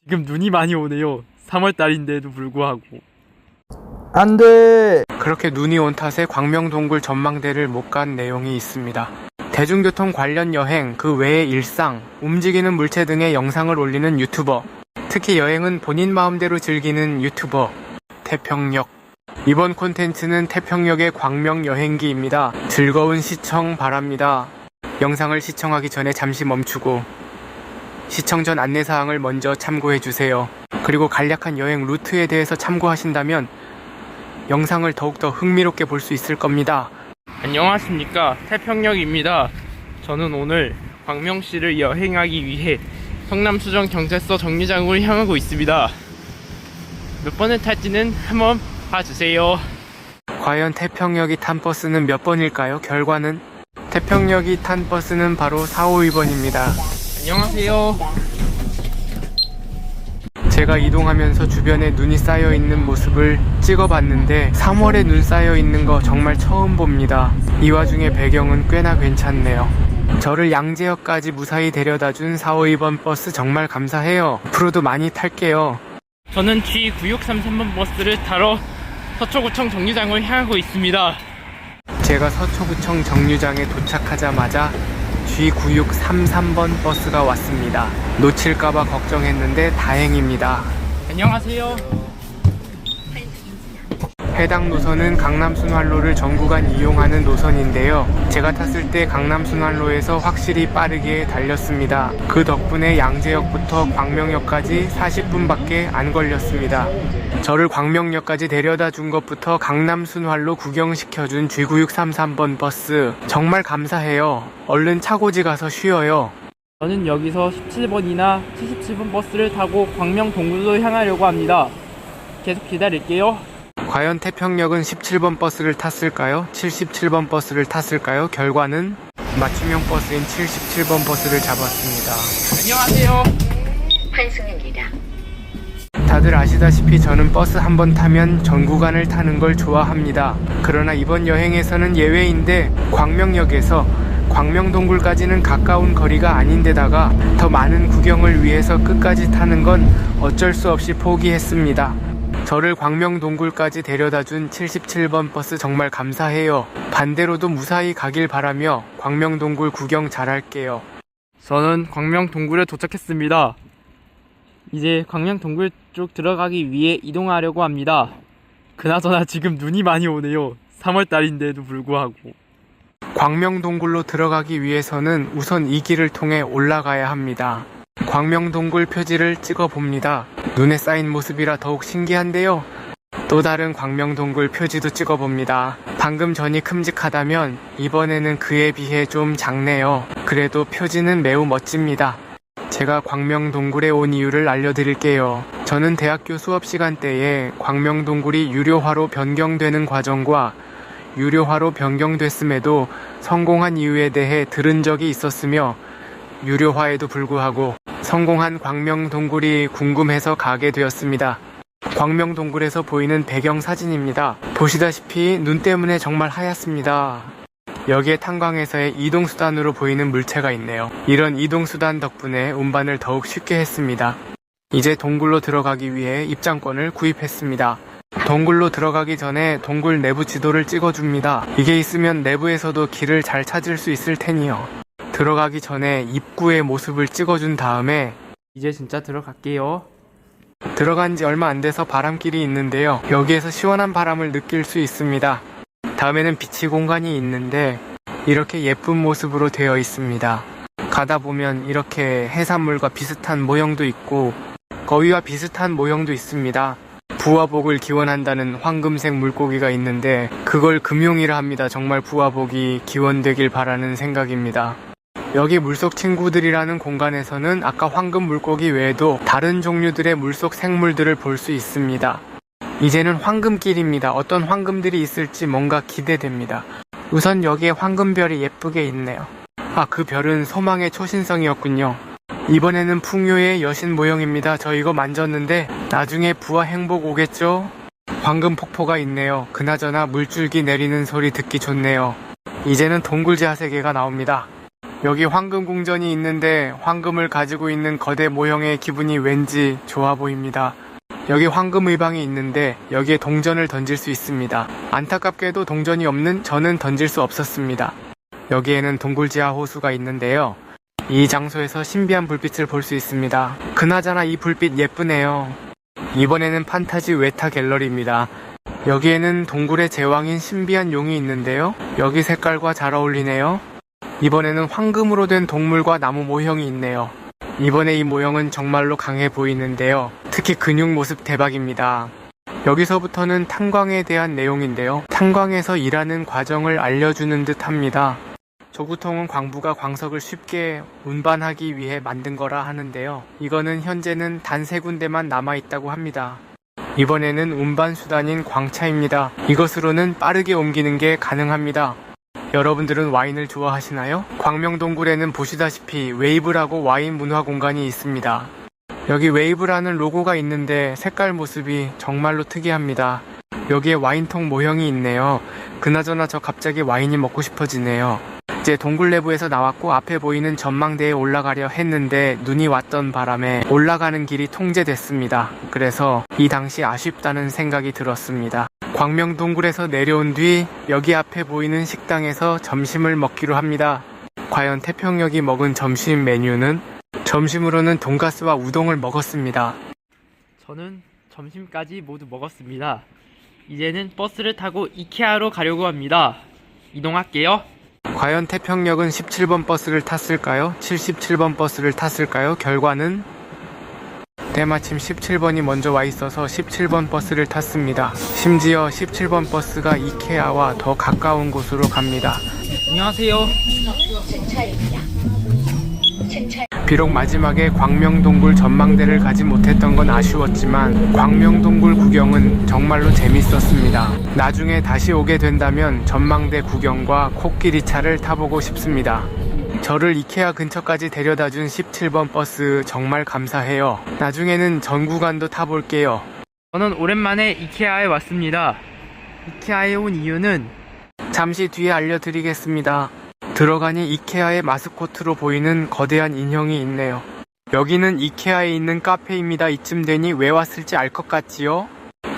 지금 눈이 많이 오네요. 3월달인데도 불구하고. 안 돼! 그렇게 눈이 온 탓에 광명동굴 전망대를 못 간 내용이 있습니다. 대중교통 관련 여행, 그 외의 일상, 움직이는 물체 등의 영상을 올리는 유튜버, 특히 여행은 본인 마음대로 즐기는 유튜버, 태평역. 이번 콘텐츠는 태평역의 광명 여행기입니다. 즐거운 시청 바랍니다. 영상을 시청하기 전에 잠시 멈추고 시청 전 안내사항을 먼저 참고해주세요. 그리고 간략한 여행 루트에 대해서 참고하신다면 영상을 더욱더 흥미롭게 볼 수 있을 겁니다. 안녕하십니까, 태평역입니다. 저는 오늘 광명시를 여행하기 위해 성남수정경찰서 정류장으로 향하고 있습니다. 몇 번을 탈지는 한번 봐주세요. 과연 태평역이 탄 버스는 몇 번일까요? 결과는 태평역이 탄 버스는 바로 452번입니다. 안녕하세요. 제가 이동하면서 주변에 눈이 쌓여있는 모습을 찍어봤는데 3월에 눈 쌓여있는 거 정말 처음 봅니다. 이 와중에 배경은 꽤나 괜찮네요. 저를 양재역까지 무사히 데려다준 452번 버스 정말 감사해요. 앞으로도 많이 탈게요. 저는 G9633번 버스를 타러 서초구청 정류장을 향하고 있습니다. 제가 서초구청 정류장에 도착하자마자 G9633번 버스가 왔습니다. 놓칠까봐 걱정했는데 다행입니다. 안녕하세요. 해당 노선은 강남순환로를 전 구간 이용하는 노선인데요. 제가 탔을 때 강남순환로에서 확실히 빠르게 달렸습니다. 그 덕분에 양재역부터 광명역까지 40분밖에 안 걸렸습니다. 저를 광명역까지 데려다 준 것부터 강남순환로 구경시켜준 G9633번 버스 정말 감사해요. 얼른 차고지 가서 쉬어요. 저는 여기서 17번이나 77번 버스를 타고 광명 동굴로 향하려고 합니다. 계속 기다릴게요. 과연 태평역은 17번 버스를 탔을까요? 77번 버스를 탔을까요? 결과는 맞춤형 버스인 77번 버스를 잡았습니다. 안녕하세요. 환승입니다. 다들 아시다시피 저는 버스 한 번 타면 전 구간을 타는 걸 좋아합니다. 그러나 이번 여행에서는 예외인데 광명역에서 광명동굴까지는 가까운 거리가 아닌데다가 더 많은 구경을 위해서 끝까지 타는 건 어쩔 수 없이 포기했습니다. 저를 광명동굴까지 데려다준 77번 버스 정말 감사해요. 반대로도 무사히 가길 바라며 광명동굴 구경 잘할게요. 저는 광명 동굴에 도착했습니다. 이제 광명 동굴 쪽 들어가기 위해 이동하려고 합니다. 그나저나 지금 눈이 많이 오네요. 3월달인데도 불구하고. 광명동굴로 들어가기 위해서는 우선 이 길을 통해 올라가야 합니다. 광명동굴 표지를 찍어봅니다. 눈에 쌓인 모습이라 더욱 신기한데요. 또 다른 광명동굴 표지도 찍어봅니다. 방금 전이 큼직하다면 이번에는 그에 비해 좀 작네요. 그래도 표지는 매우 멋집니다. 제가 광명동굴에 온 이유를 알려드릴게요. 저는 대학교 수업 시간대에 광명동굴이 유료화로 변경되는 과정과 유료화로 변경됐음에도 성공한 이유에 대해 들은 적이 있었으며 유료화에도 불구하고 성공한 광명동굴이 궁금해서 가게 되었습니다. 광명동굴에서 보이는 배경 사진입니다. 보시다시피 눈 때문에 정말 하얗습니다. 여기에 탄광에서의 이동수단으로 보이는 물체가 있네요. 이런 이동수단 덕분에 운반을 더욱 쉽게 했습니다. 이제 동굴로 들어가기 위해 입장권을 구입했습니다. 동굴로 들어가기 전에 동굴 내부 지도를 찍어줍니다. 이게 있으면 내부에서도 길을 잘 찾을 수 있을 테니요. 들어가기 전에 입구의 모습을 찍어준 다음에 이제 진짜 들어갈게요. 들어간 지 얼마 안 돼서 바람길이 있는데요. 여기에서 시원한 바람을 느낄 수 있습니다. 다음에는 비치 공간이 있는데 이렇게 예쁜 모습으로 되어 있습니다. 가다 보면 이렇게 해산물과 비슷한 모형도 있고 거위와 비슷한 모형도 있습니다. 부화복을 기원한다는 황금색 물고기가 있는데 그걸 금용이라 합니다. 정말 부화복이 기원되길 바라는 생각입니다. 여기 물속 친구들이라는 공간에서는 아까 황금 물고기 외에도 다른 종류들의 물속 생물들을 볼 수 있습니다. 이제는 황금길입니다. 어떤 황금들이 있을지 뭔가 기대됩니다. 우선 여기에 황금별이 예쁘게 있네요. 아, 그 별은 소망의 초신성이었군요. 이번에는 풍요의 여신 모형입니다. 저 이거 만졌는데 나중에 부와 행복 오겠죠? 황금 폭포가 있네요. 그나저나 물줄기 내리는 소리 듣기 좋네요. 이제는 동굴지하 세계가 나옵니다. 여기 황금 궁전이 있는데 황금을 가지고 있는 거대 모형의 기분이 왠지 좋아 보입니다. 여기 황금 의방이 있는데 여기에 동전을 던질 수 있습니다. 안타깝게도 동전이 없는 저는 던질 수 없었습니다. 여기에는 동굴지하 호수가 있는데요. 이 장소에서 신비한 불빛을 볼 수 있습니다. 그나저나 이 불빛 예쁘네요. 이번에는 판타지 외타 갤러리입니다. 여기에는 동굴의 제왕인 신비한 용이 있는데요. 여기 색깔과 잘 어울리네요. 이번에는 황금으로 된 동물과 나무 모형이 있네요. 이번에 이 모형은 정말로 강해 보이는데요. 특히 근육 모습 대박입니다. 여기서부터는 탄광에 대한 내용인데요. 탄광에서 일하는 과정을 알려주는 듯 합니다. 조구통은 광부가 광석을 쉽게 운반하기 위해 만든 거라 하는데요. 이거는 현재는 단 3군데만 남아있다고 합니다. 이번에는 운반 수단인 광차입니다. 이것으로는 빠르게 옮기는 게 가능합니다. 여러분들은 와인을 좋아하시나요? 광명동굴에는 보시다시피 웨이브라고 와인 문화 공간이 있습니다. 여기 웨이브라는 로고가 있는데 색깔 모습이 정말로 특이합니다. 여기에 와인통 모형이 있네요. 그나저나 저 갑자기 와인이 먹고 싶어지네요. 이제 동굴 내부에서 나왔고 앞에 보이는 전망대에 올라가려 했는데 눈이 왔던 바람에 올라가는 길이 통제됐습니다. 그래서 이 당시 아쉽다는 생각이 들었습니다. 광명동굴에서 내려온 뒤 여기 앞에 보이는 식당에서 점심을 먹기로 합니다. 과연 태평역이 먹은 점심 메뉴는? 점심으로는 돈가스와 우동을 먹었습니다. 저는 점심까지 모두 먹었습니다. 이제는 버스를 타고 이케아로 가려고 합니다. 이동할게요. 과연 태평역은 17번 버스를 탔을까요? 77번 버스를 탔을까요? 결과는 때마침 17번이 먼저 와 있어서 17번 버스를 탔습니다. 심지어 17번 버스가 이케아와 더 가까운 곳으로 갑니다. 안녕하세요. 승차입니다. 승차. 비록 마지막에 광명동굴 전망대를 가지 못했던 건 아쉬웠지만 광명동굴 구경은 정말로 재밌었습니다. 나중에 다시 오게 된다면 전망대 구경과 코끼리차를 타보고 싶습니다. 저를 이케아 근처까지 데려다준 17번 버스 정말 감사해요. 나중에는 전 구간도 타볼게요. 저는 오랜만에 이케아에 왔습니다. 이케아에 온 이유는 잠시 뒤에 알려드리겠습니다. 들어가니 이케아의 마스코트로 보이는 거대한 인형이 있네요. 여기는 이케아에 있는 카페입니다. 이쯤 되니 왜 왔을지 알 것 같지요?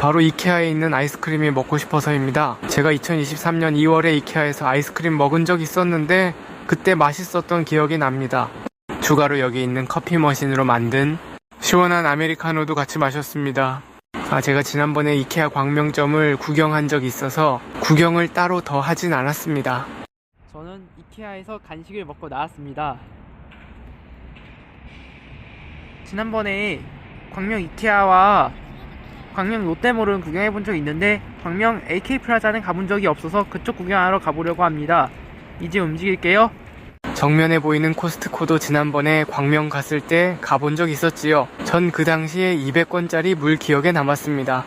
바로 이케아에 있는 아이스크림이 먹고 싶어서입니다. 제가 2023년 2월에 이케아에서 아이스크림 먹은 적 있었는데 그때 맛있었던 기억이 납니다. 추가로 여기 있는 커피 머신으로 만든 시원한 아메리카노도 같이 마셨습니다. 제가 지난번에 이케아 광명점을 구경한 적이 있어서 구경을 따로 더 하진 않았습니다. 저는 이케아에서 간식을 먹고 나왔습니다. 지난번에 광명 이케아와 광명 롯데몰은 구경해본 적이 있는데 광명 AK플라자는 가본 적이 없어서 그쪽 구경하러 가보려고 합니다. 이제 움직일게요. 정면에 보이는 코스트코도 지난번에 광명 갔을 때 가본 적 있었지요. 전 그 당시에 200권짜리 물 기억에 남았습니다.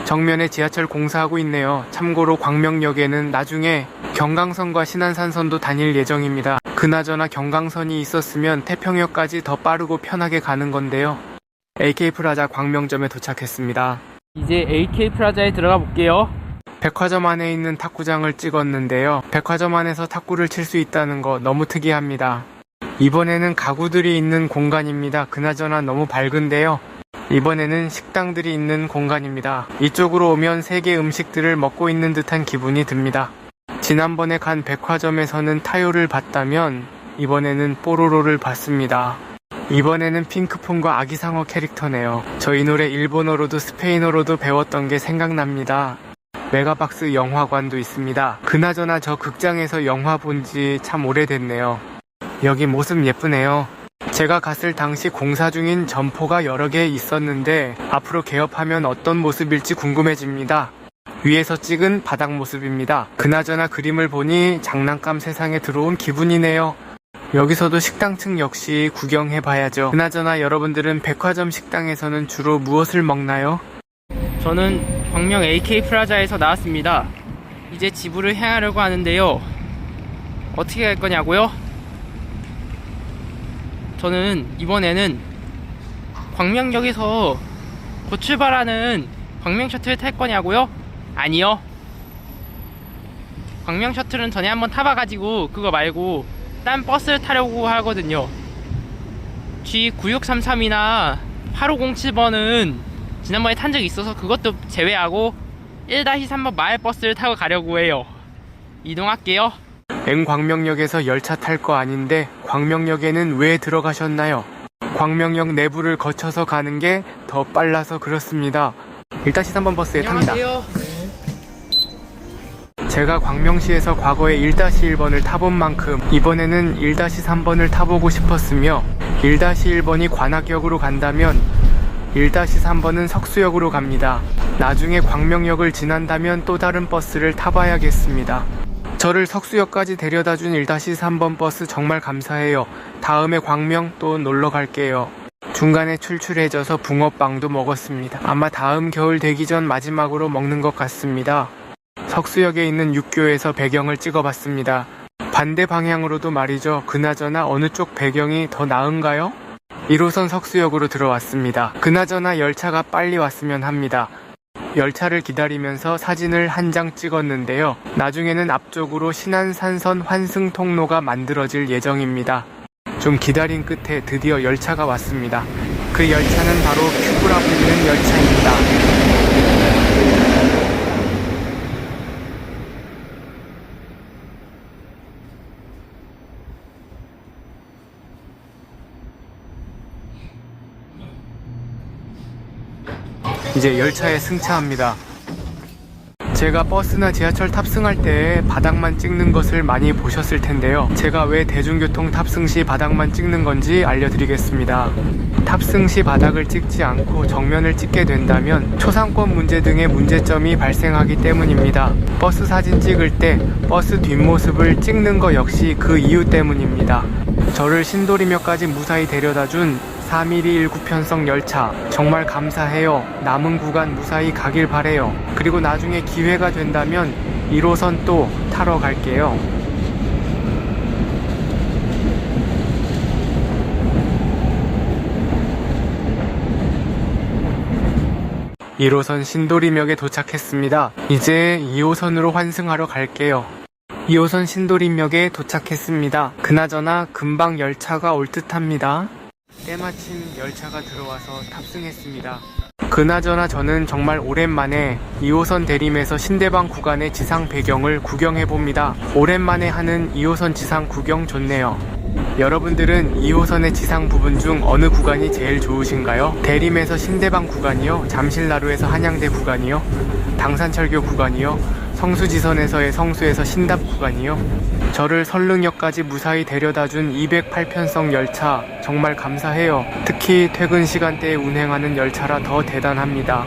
정면에 지하철 공사하고 있네요. 참고로 광명역에는 나중에 경강선과 신안산선도 다닐 예정입니다. 그나저나 경강선이 있었으면 태평역까지 더 빠르고 편하게 가는 건데요. AK플라자 광명점에 도착했습니다. 이제 AK플라자에 들어가 볼게요. 백화점 안에 있는 탁구장을 찍었는데요. 백화점 안에서 탁구를 칠 수 있다는 거 너무 특이합니다. 이번에는 가구들이 있는 공간입니다. 그나저나 너무 밝은데요. 이번에는 식당들이 있는 공간입니다. 이쪽으로 오면 세계 음식들을 먹고 있는 듯한 기분이 듭니다. 지난번에 간 백화점에서는 타요를 봤다면 이번에는 뽀로로를 봤습니다. 이번에는 핑크폰과 아기상어 캐릭터네요. 저 이 노래 일본어로도 스페인어로도 배웠던 게 생각납니다. 메가박스 영화관도 있습니다. 그나저나 저 극장에서 영화 본지 참 오래됐네요. 여기 모습 예쁘네요. 제가 갔을 당시 공사 중인 점포가 여러 개 있었는데 앞으로 개업하면 어떤 모습일지 궁금해집니다. 위에서 찍은 바닥 모습입니다. 그나저나 그림을 보니 장난감 세상에 들어온 기분이네요. 여기서도 식당층 역시 구경해봐야죠. 그나저나 여러분들은 백화점 식당에서는 주로 무엇을 먹나요? 저는 광명 AK플라자에서 나왔습니다. 이제 집으로 향하려고 하는데요. 어떻게 갈 거냐고요? 저는 이번에는 광명역에서 곧 출발하는 광명 셔틀을 탈 거냐고요? 아니요. 광명 셔틀은 전에 한번 타봐가지고 그거 말고 딴 버스를 타려고 하거든요. G9633이나 8507번은 지난번에 탄 적이 있어서 그것도 제외하고 1-3번 마을버스를 타고 가려고 해요. 이동할게요. N광명역에서 열차 탈 거 아닌데 광명역에는 왜 들어가셨나요? 광명역 내부를 거쳐서 가는 게 더 빨라서 그렇습니다. 1-3번 버스에 탑니다. 안녕하세요. 제가 광명시에서 과거에 1-1번을 타본 만큼 이번에는 1-3번을 타보고 싶었으며 1-1번이 관악역으로 간다면 1-3번은 석수역으로 갑니다. 나중에 광명역을 지난다면 또 다른 버스를 타봐야겠습니다. 저를 석수역까지 데려다준 1-3번 버스 정말 감사해요. 다음에 광명 또 놀러 갈게요. 중간에 출출해져서 붕어빵도 먹었습니다. 아마 다음 겨울 되기 전 마지막으로 먹는 것 같습니다. 석수역에 있는 육교에서 배경을 찍어봤습니다. 반대 방향으로도 말이죠. 그나저나 어느 쪽 배경이 더 나은가요? 1호선 석수역으로 들어왔습니다. 그나저나 열차가 빨리 왔으면 합니다. 열차를 기다리면서 사진을 한 장 찍었는데요. 나중에는 앞쪽으로 신안산선 환승통로가 만들어질 예정입니다. 좀 기다린 끝에 드디어 열차가 왔습니다. 그 열차는 바로 큐브라 불리는 열차입니다. 이제 열차에 승차합니다. 제가 버스나 지하철 탑승할 때 바닥만 찍는 것을 많이 보셨을 텐데요. 제가 왜 대중교통 탑승 시 바닥만 찍는 건지 알려드리겠습니다. 탑승 시 바닥을 찍지 않고 정면을 찍게 된다면 초상권 문제 등의 문제점이 발생하기 때문입니다. 버스 사진 찍을 때 버스 뒷모습을 찍는 것 역시 그 이유 때문입니다. 저를 신도림역까지 무사히 데려다준 4mm 19편성 열차 정말 감사해요. 남은 구간 무사히 가길 바래요. 그리고 나중에 기회가 된다면 1호선 또 타러 갈게요. (1호선) 신도림역에 도착했습니다. 이제 2호선으로 환승하러 갈게요. 2호선 신도림역에 도착했습니다. 그나저나 금방 열차가 올 듯합니다. 때마침 열차가 들어와서 탑승했습니다. 그나저나 저는 정말 오랜만에 2호선 대림에서 신대방 구간의 지상 배경을 구경해봅니다. 오랜만에 하는 2호선 지상 구경 좋네요. 여러분들은 2호선의 지상 부분 중 어느 구간이 제일 좋으신가요? 대림에서 신대방 구간이요? 잠실나루에서 한양대 구간이요? 당산철교 구간이요? 성수지선에서의 성수에서 신답 구간이요? 저를 설릉역까지 무사히 데려다준 208편성 열차 정말 감사해요. 특히 퇴근 시간대에 운행하는 열차라 더 대단합니다.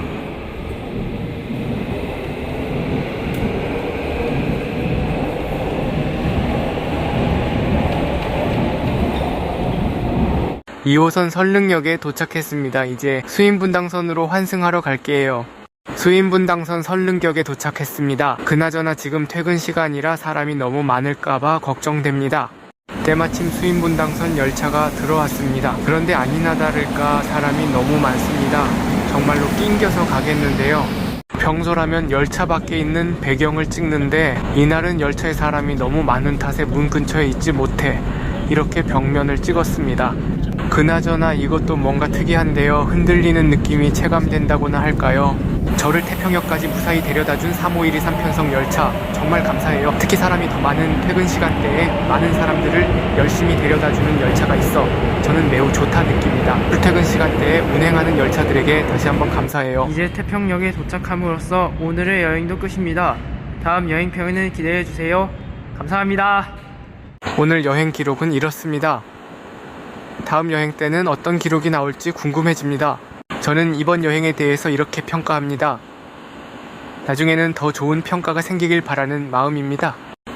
(2호선) 설릉역에 도착했습니다. 이제 수인분당선으로 환승하러 갈게요. 수인분당선 설릉역에 도착했습니다. 그나저나 지금 퇴근 시간이라 사람이 너무 많을까봐 걱정됩니다. 때마침 수인분당선 열차가 들어왔습니다. 그런데 아니나 다를까 사람이 너무 많습니다. 정말로 낑겨서 가겠는데요. 평소라면 열차 밖에 있는 배경을 찍는데 이날은 열차에 사람이 너무 많은 탓에 문 근처에 있지 못해 이렇게 벽면을 찍었습니다. 그나저나 이것도 뭔가 특이한데요. 흔들리는 느낌이 체감된다고나 할까요? 저를 태평역까지 무사히 데려다준 35123편성 열차 정말 감사해요. 특히 사람이 더 많은 퇴근 시간대에 많은 사람들을 열심히 데려다주는 열차가 있어 저는 매우 좋다 느낍니다. 출퇴근 시간대에 운행하는 열차들에게 다시 한번 감사해요. 이제 태평역에 도착함으로써 오늘의 여행도 끝입니다. 다음 여행편을 기대해주세요. 감사합니다. 오늘 여행 기록은 이렇습니다. 다음 여행 때는 어떤 기록이 나올지 궁금해집니다. 저는 이번 여행에 대해서 이렇게 평가합니다. 나중에는 더 좋은 평가가 생기길 바라는 마음입니다.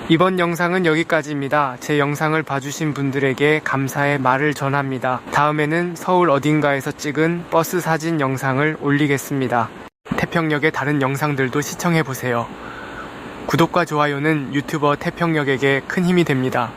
이번 영상은 여기까지입니다. 제 영상을 봐주신 분들에게 감사의 말을 전합니다. 다음에는 서울 어딘가에서 찍은 버스 사진 영상을 올리겠습니다. 태평역의 다른 영상들도 시청해보세요. 구독과 좋아요는 유튜버 태평역에게 큰 힘이 됩니다.